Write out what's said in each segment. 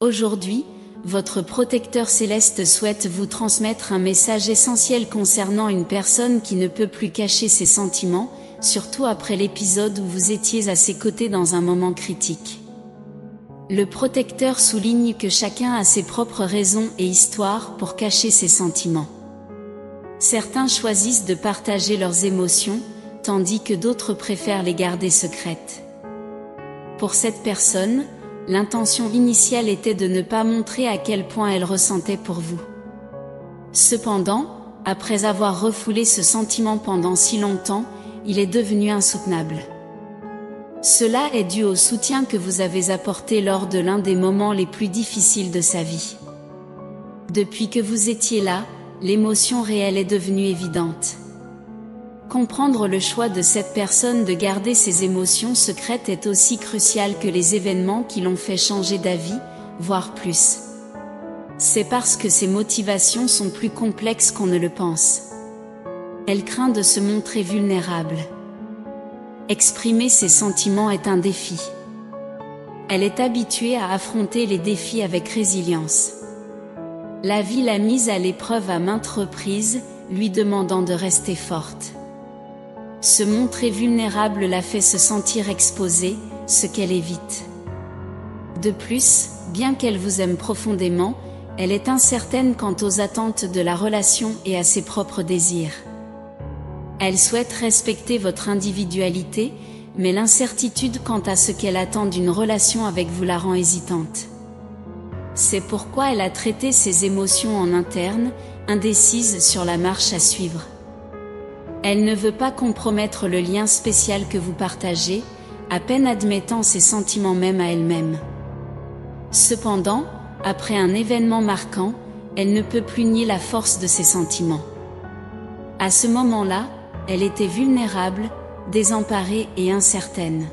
Aujourd'hui, votre protecteur céleste souhaite vous transmettre un message essentiel concernant une personne qui ne peut plus cacher ses sentiments, surtout après l'épisode où vous étiez à ses côtés dans un moment critique. Le protecteur souligne que chacun a ses propres raisons et histoires pour cacher ses sentiments. Certains choisissent de partager leurs émotions, tandis que d'autres préfèrent les garder secrètes. Pour cette personne, l'intention initiale était de ne pas montrer à quel point elle ressentait pour vous. Cependant, après avoir refoulé ce sentiment pendant si longtemps, il est devenu insoutenable. Cela est dû au soutien que vous avez apporté lors de l'un des moments les plus difficiles de sa vie. Depuis que vous étiez là, l'émotion réelle est devenue évidente. Comprendre le choix de cette personne de garder ses émotions secrètes est aussi crucial que les événements qui l'ont fait changer d'avis, voire plus. C'est parce que ses motivations sont plus complexes qu'on ne le pense. Elle craint de se montrer vulnérable. Exprimer ses sentiments est un défi. Elle est habituée à affronter les défis avec résilience. La vie l'a mise à l'épreuve à maintes reprises, lui demandant de rester forte. Se montrer vulnérable la fait se sentir exposée, ce qu'elle évite. De plus, bien qu'elle vous aime profondément, elle est incertaine quant aux attentes de la relation et à ses propres désirs. Elle souhaite respecter votre individualité, mais l'incertitude quant à ce qu'elle attend d'une relation avec vous la rend hésitante. C'est pourquoi elle a traité ses émotions en interne, indécise sur la marche à suivre. Elle ne veut pas compromettre le lien spécial que vous partagez, à peine admettant ses sentiments même à elle-même. Cependant, après un événement marquant, elle ne peut plus nier la force de ses sentiments. À ce moment-là, elle était vulnérable, désemparée et incertaine.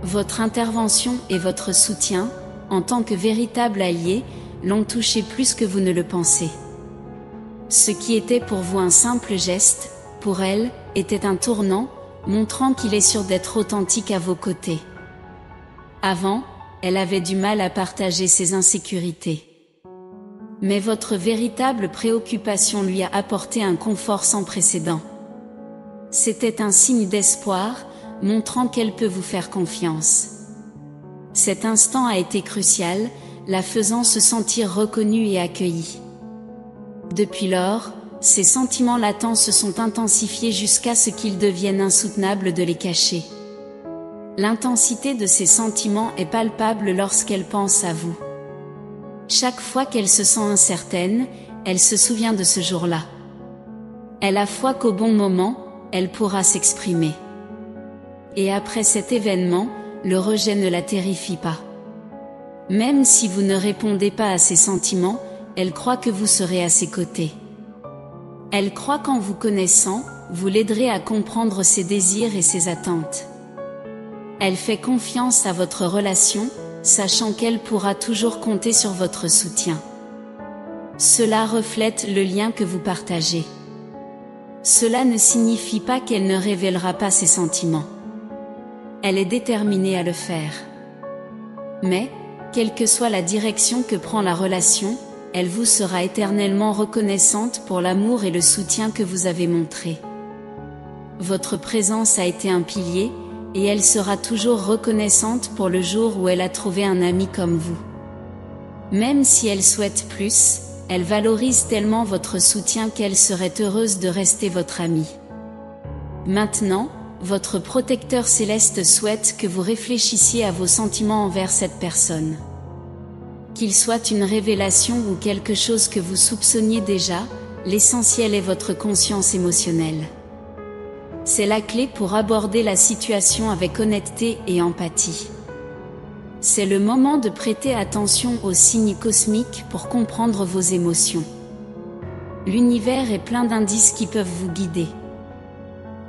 Votre intervention et votre soutien, en tant que véritable allié, l'ont touchée plus que vous ne le pensez. Ce qui était pour vous un simple geste, pour elle, était un tournant, montrant qu'il est sûr d'être authentique à vos côtés. Avant, elle avait du mal à partager ses insécurités. Mais votre véritable préoccupation lui a apporté un confort sans précédent. C'était un signe d'espoir, montrant qu'elle peut vous faire confiance. Cet instant a été crucial, la faisant se sentir reconnue et accueillie. Depuis lors, ses sentiments latents se sont intensifiés jusqu'à ce qu'il devienne insoutenable de les cacher. L'intensité de ses sentiments est palpable lorsqu'elle pense à vous. Chaque fois qu'elle se sent incertaine, elle se souvient de ce jour-là. Elle a foi qu'au bon moment, elle pourra s'exprimer. Et après cet événement, le rejet ne la terrifie pas. Même si vous ne répondez pas à ses sentiments, elle croit que vous serez à ses côtés. Elle croit qu'en vous connaissant, vous l'aiderez à comprendre ses désirs et ses attentes. Elle fait confiance à votre relation, sachant qu'elle pourra toujours compter sur votre soutien. Cela reflète le lien que vous partagez. Cela ne signifie pas qu'elle ne révélera pas ses sentiments. Elle est déterminée à le faire. Mais, quelle que soit la direction que prend la relation, elle vous sera éternellement reconnaissante pour l'amour et le soutien que vous avez montré. Votre présence a été un pilier, et elle sera toujours reconnaissante pour le jour où elle a trouvé un ami comme vous. Même si elle souhaite plus, elle valorise tellement votre soutien qu'elle serait heureuse de rester votre amie. Maintenant, votre protecteur céleste souhaite que vous réfléchissiez à vos sentiments envers cette personne. Qu'il soit une révélation ou quelque chose que vous soupçonniez déjà, l'essentiel est votre conscience émotionnelle. C'est la clé pour aborder la situation avec honnêteté et empathie. C'est le moment de prêter attention aux signes cosmiques pour comprendre vos émotions. L'univers est plein d'indices qui peuvent vous guider.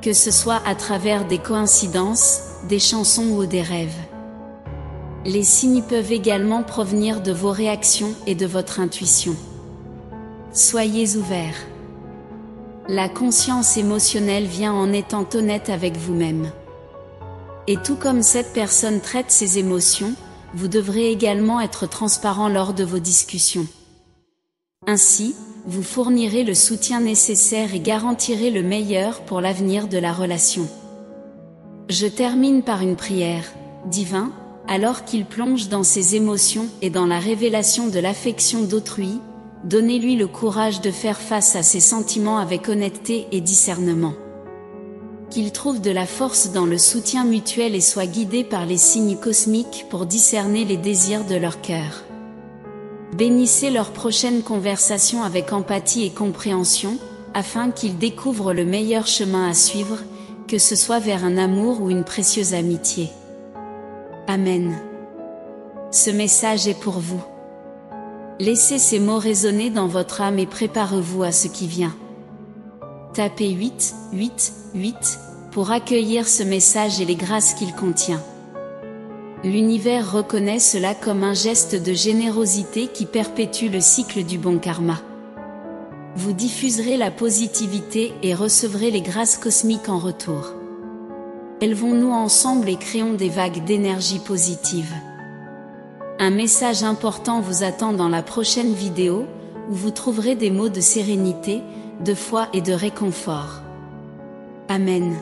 Que ce soit à travers des coïncidences, des chansons ou des rêves. Les signes peuvent également provenir de vos réactions et de votre intuition. Soyez ouverts. La conscience émotionnelle vient en étant honnête avec vous-même. Et tout comme cette personne traite ses émotions, vous devrez également être transparent lors de vos discussions. Ainsi, vous fournirez le soutien nécessaire et garantirez le meilleur pour l'avenir de la relation. Je termine par une prière. Divin, alors qu'il plonge dans ses émotions et dans la révélation de l'affection d'autrui, donnez-lui le courage de faire face à ses sentiments avec honnêteté et discernement. Qu'il trouve de la force dans le soutien mutuel et soit guidé par les signes cosmiques pour discerner les désirs de leur cœur. Bénissez leur prochaine conversation avec empathie et compréhension, afin qu'ils découvrent le meilleur chemin à suivre, que ce soit vers un amour ou une précieuse amitié. Amen. Ce message est pour vous. Laissez ces mots résonner dans votre âme et préparez-vous à ce qui vient. Tapez 8, 8, 8 pour accueillir ce message et les grâces qu'il contient. L'univers reconnaît cela comme un geste de générosité qui perpétue le cycle du bon karma. Vous diffuserez la positivité et recevrez les grâces cosmiques en retour. Élevons-nous ensemble et créons des vagues d'énergie positive. Un message important vous attend dans la prochaine vidéo, où vous trouverez des mots de sérénité, de foi et de réconfort. Amen.